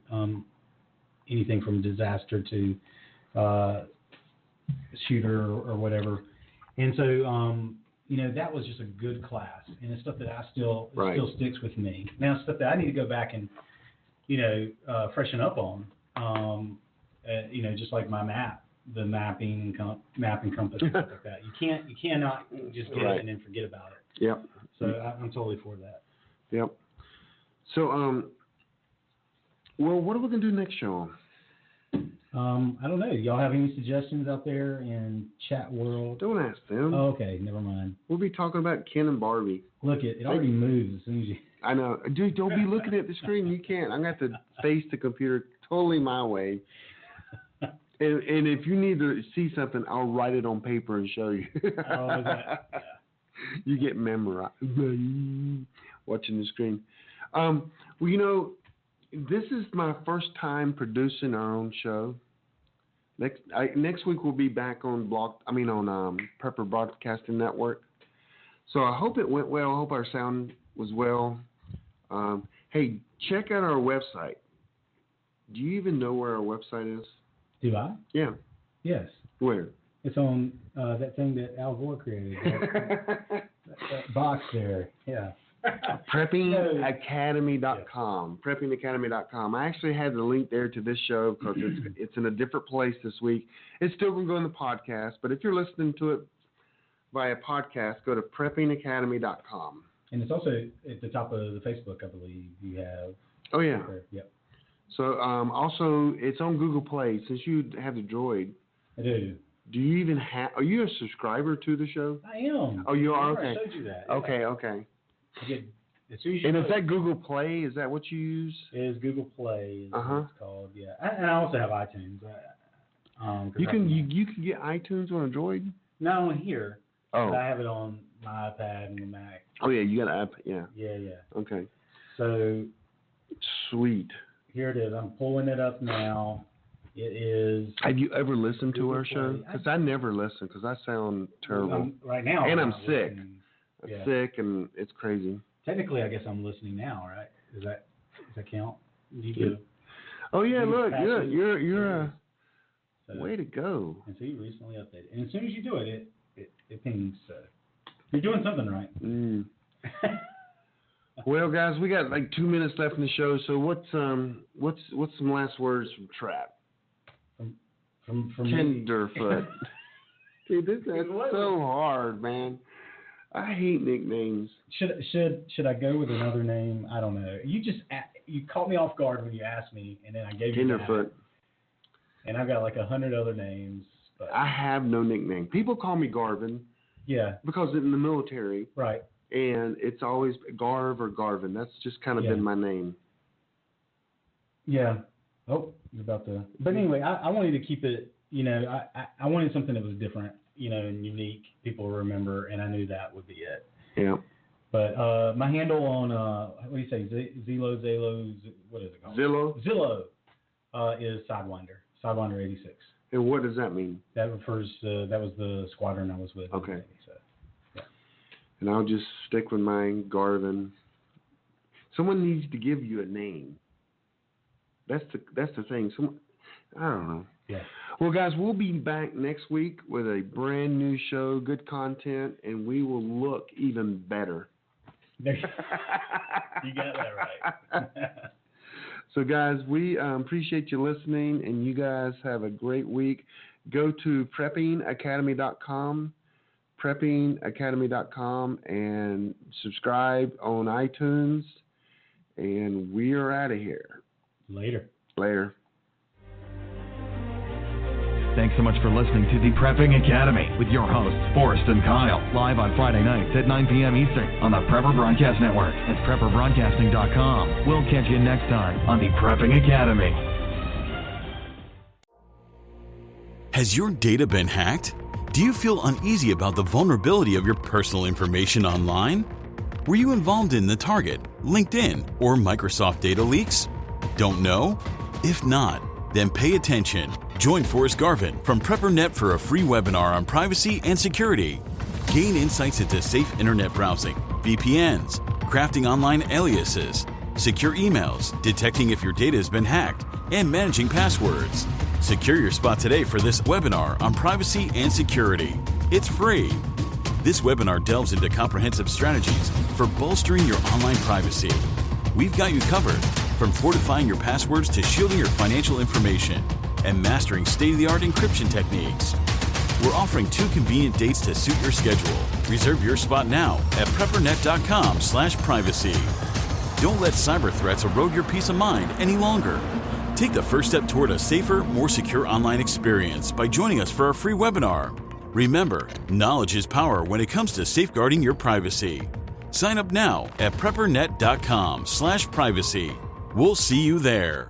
anything from disaster to shooter or whatever. And so, that was just a good class, and it's stuff that still sticks with me. Now, stuff that I need to go back and freshen up on, just like my map, the mapping and compass and stuff like that. You cannot just get it and then forget about it. Yep. So I'm totally for that. Yep. So, well, what are we gonna do next show? I don't know. Y'all have any suggestions out there in chat world? Don't ask them. Oh, okay, never mind. We'll be talking about Ken and Barbie. Look, it already moves as soon as you. I know. Dude, don't be looking at the screen. You can't. I'm going to have to face the computer totally my way. And if you need to see something, I'll write it on paper and show you. Oh, is that? Yeah. You get memorized watching the screen. Well, this is my first time producing our own show. Next week we'll be back on Prepper Broadcasting Network. So I hope it went well. I hope our sound was well. Hey, check out our website. Do you even know where our website is? Do I? Yeah. Yes. Where? It's on that thing that Al Gore created. that box there. Yeah. PreppingAcademy.com. PreppingAcademy.com. I actually had the link there to this show because it's in a different place this week. It's still going to go in the podcast, but if you're listening to it via podcast, go to PreppingAcademy.com. And it's also at the top of the Facebook, I believe you have. Oh, yeah. Yep. So also, it's on Google Play. Since you have the Droid. I do. Do you even have? Are you a subscriber to the show? I am. Oh, you are? Okay. I showed you that. Okay. As soon as you and is that Google Play? Is that what you use? It is Google Play. Is what it's called. Yeah. And I also have iTunes. You can get iTunes on a Droid? Not on here. Oh. But I have it on my iPad and the Mac. Oh yeah, you got an app. Yeah. Yeah. Okay. So. Sweet. Here it is. I'm pulling it up now. It is. Have you ever listened to our show? Because I never listen because I sound terrible. Right now. And I'm sick. Yeah. I'm sick and it's crazy. Technically, I guess I'm listening now, right? Does that count? Oh yeah, look, you're way to go. And so you recently updated, and as soon as you do it pings. You're doing something right. Well, guys, we got like 2 minutes left in the show. So what's some last words from Trap? From Tenderfoot. Dude, that's so hard, man. I hate nicknames. Should I go with another name? I don't know. You caught me off guard when you asked me, and then I gave you Tenderfoot. And I've got like 100 other names. But I have no nickname. People call me Garvin. Yeah. Because in the military. Right. And it's always Garv or Garvin. That's just kind of been my name. Yeah. Oh, you're about to. But anyway, I wanted to keep it. I wanted something that was different. And unique, people remember, and I knew that would be it. Yeah. But my handle on what do you say, Zillow, what is it called? Zillow is Sidewinder. Sidewinder 86. And what does that mean? That refers to, that was the squadron I was with. Okay. So, yeah. And I'll just stick with mine, Garvin. Someone needs to give you a name. That's the thing. I don't know. Yeah. Well, guys, we'll be back next week with a brand new show, good content, and we will look even better. You got that right. So, guys, we appreciate you listening, and you guys have a great week. Go to preppingacademy.com, and subscribe on iTunes, and we are out of here. Later. Thanks so much for listening to the Prepping Academy with your hosts, Forrest and Kyle, live on Friday nights at 9 p.m. Eastern on the Prepper Broadcast Network at PrepperBroadcasting.com. We'll catch you next time on the Prepping Academy. Has your data been hacked? Do you feel uneasy about the vulnerability of your personal information online? Were you involved in the Target, LinkedIn, or Microsoft data leaks? Don't know? If not, then pay attention. Join Forrest Garvin from PrepperNet for a free webinar on privacy and security. Gain insights into safe internet browsing, VPNs, crafting online aliases, secure emails, detecting if your data has been hacked, and managing passwords. Secure your spot today for this webinar on privacy and security. It's free. This webinar delves into comprehensive strategies for bolstering your online privacy. We've got you covered, from fortifying your passwords to shielding your financial information and mastering state-of-the-art encryption techniques. We're offering 2 convenient dates to suit your schedule. Reserve your spot now at preppernet.com/privacy. Don't let cyber threats erode your peace of mind any longer. Take the first step toward a safer, more secure online experience by joining us for our free webinar. Remember, knowledge is power when it comes to safeguarding your privacy. Sign up now at preppernet.com/privacy. We'll see you there.